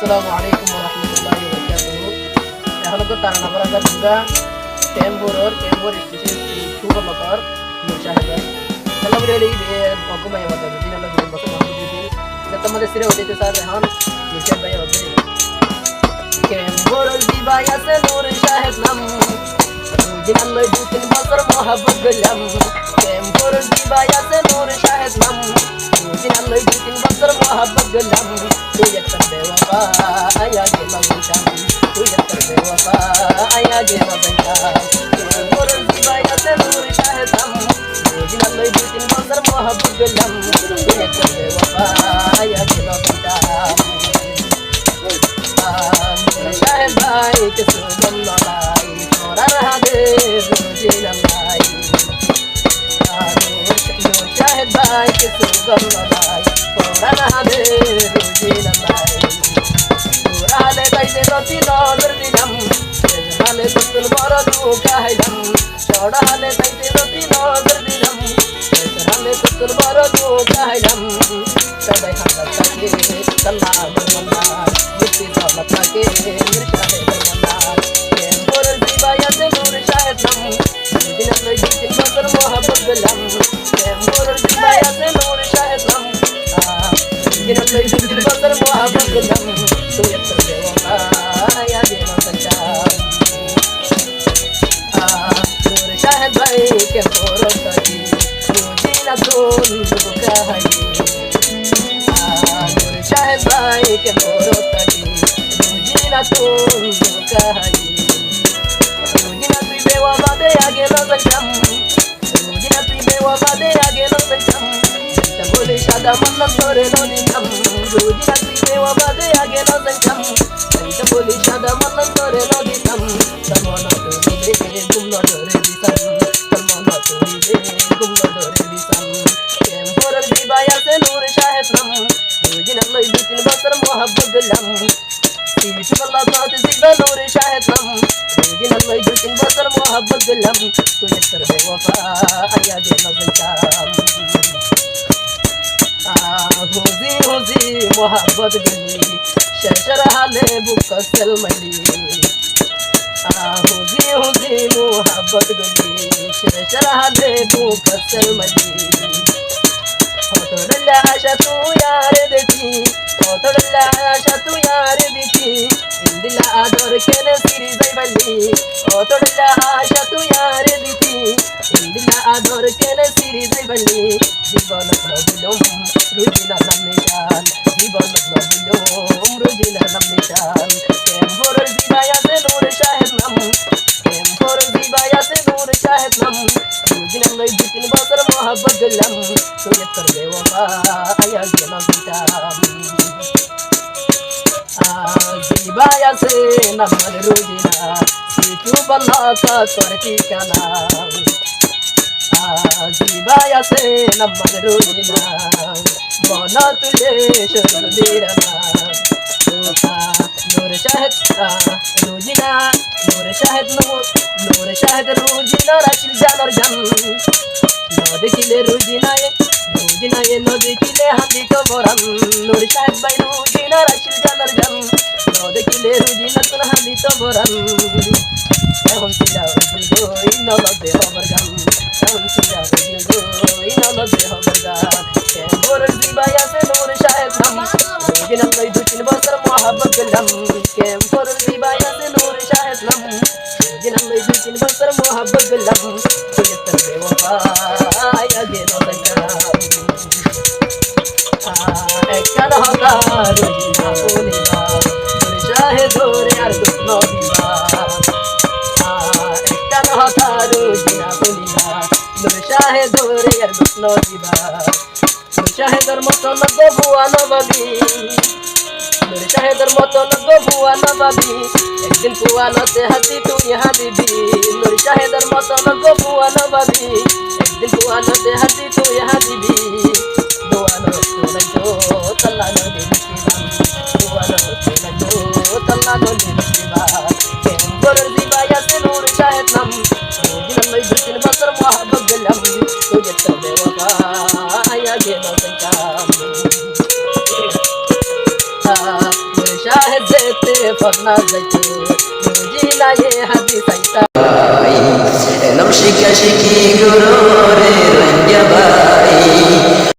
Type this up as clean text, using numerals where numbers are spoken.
আসসালামু আলাইকুম ওয়া রাহমাতুল্লাহি ওয়া বারাকাতুহু এখন তো তারা নাবার আগে পুরা টেম্পোর স্টেশন সুবল নগর মুশাহাদা সালাম রেডি বকমাই মত দিন আমরা দিন বসে মাহমুদ দিদি যত আমাদের সিরে হইতে স্যার রেহান নিচে ভাই হবে টেম্পোর দিবাই আছে নূর শাহেদ নাম দিন আল্লাহ দু তিন বছর মোহাব্বত গলাম টেম্পোর দিবাই আছে নূর শাহেদ নাম দিন আল্লাহ দু তিন বছর মোহাব্বত গলাম তুই একটা বেওয়াফা আয়া গে মগনশাম তুই একটা বেওয়াফা আয়া গে মগনশাম টেম্পোর দিবাই আছে নূর শাহেদ নাম দিন আল্লাহ দু তিন বছর মোহাব্বত গলাম তুই একটা বেওয়াফা আয়া গে মগনশাম শাহেদ ভাই কিছু বলল নাই তোরার হাতে রোজি নাই শাহেদ ভাই কিছু বলল নাই তোরার হাতে রোজি নাই তোরা হালে তাইতে রতি নজর দিলাম হালে তুল বড় দুঃখা হাইলাম চড়া হালে তাইতে রতি নজর দিলাম হালে তুল বড় দুঃখা হাইলাম সবাই হাঁটা থাকে সাল্লাহ আল্লাহ মুক্তি দৌলত থাকে নূর শাহেদ মন্নার টেম্পোর দিবাই আছে নূর শাহেদ নাম দিন আল্লাহ দু তিন বছর মোহাব্বত গলাম টেম্পোর দিবাই আছে নূর শাহেদ নাম দিন আল্লাহ দু তিন বছর মোহাব্বত গলাম তুই একটা বেওয়াফা আয়া গে মগনশাম নূর শাহেদ ভাই টেম্পোর তাকি রোজি না তুল দুঃখা হাই নূর শাহেদ ভাই টেম্পোর তাকি রোজি না তুল দুঃখা হাই রোজি না তুই বেওয়াফা দে আগে মগনশাম রোজি না তুই বেওয়াফা দে আগে মগনশাম বলে সাদা মন করে নদিনাম রোজি না তুই বেওয়াফা দে আগে মগনশাম বলে সাদা মন করে নদিনাম তমন তুই গুম ধরে দিতাম তমন তুই গুম ধরে দিতাম টেম্পোর দিবাই আছে নূর শাহেদ নাম রোজি না লই দু তিন বছর মোহাব্বত গলাম সিফাল্লাহ সাথে জিবা নূর শাহেদ নাম রোজি না লই দু তিন বছর মোহাব্বত গলাম তুই একটা বেওয়াফা আয়া গে মগনশাম হুজি হুজি মোহাব্বত গলি শেষের হালে বুক কসল মাইলি হুজি হুজি মোহাব্বত গলি শেষের হালে বুক কসল মাইলি হতড়লা আশা তুই আর দেখি হতড়লা আশা তুই আর দেখি ইন্দিলা আদর কেনে সিরি যাইবালি হতড়লা আশা তুই আর দেখি ইন্দিলা আদর কেনে সিরি যাইবালি জীবন নবুলম রুজিনা নাম নিশান জীবন নবুলম রুজিনা নাম নিশান টেম্পোর দিবাই আছে নূর শাহেদ নাম টেম্পোর দিবাই আছে নূর শাহেদ নাম রুজিনা লই দু তিন বছর মোহাব্বত গলাম তুই একটা বেওয়াফা আয়া গে মগনশাম দিবাই আছে নাম রুজিনা সিটু বল্লা কা তোর ঠিকানা দিবাই আছে নাম রুজিনা মন তুলে শরীর দিরানা নূর শাহেদ রুজিনা নূর শাহেদ রুজিনা রাশিল জানর জান নদেখিলে রুজিনায়ে নদেখিলে হান্দি কবরান নূর শাহেদ ভাই রুজিনা রাশিল জানর জান নদেখিলে রুজিনা তুন হান্দি কবরান এখন সিরা ওই নলবে হবার গান এখন সিরা ওই নলবে হবার গান টেম্পোর দিবাই আছে নূর শাহেদ নাম রোজিনা লই দু তিন বছর মোহাব্বত গলাম টেম্পোর দিবাই আছে নূর শাহেদ নাম রোজিনা লই দু তিন বছর মোহাব্বত গলাম তুই একটা বেওয়াফা আয়া গে মগনশাম একখান হতা রোজিনা বলিবা নূর শাহেদ ওরে আর গুণ দিবা একখান হতা রোজিনা বলিবা নূর শাহেদ ওরে আর গুণ দিবা নূর শাহেদের মতো নগো বুয়া নবাবি নূর শাহেদের মতো নগো বুয়া নবাবি একদিন পুয়ানোতে হাতি তুই হাদিবি নূর শাহেদের মতো নগো বুয়া নবাবি একদিন পুয়ানোতে হাতি তুই হাদিবি দুয়ানো তুলাইতো তল্লা নদী লিখিবাম দুয়ানো তুলাইতো তল্লা নদী লিখিবাম টেম্পোর দিবাই আছে নূর শাহেদ নাম রোজিনা লই দু তিন বছর মোহাব্বত গলাম তুই একটা বেওয়াফা আয়া গে মগনশাম ফদনা যাইতে বুঝি না এ হাদিস আইতা এলম শিক্ষা শিখি গুরু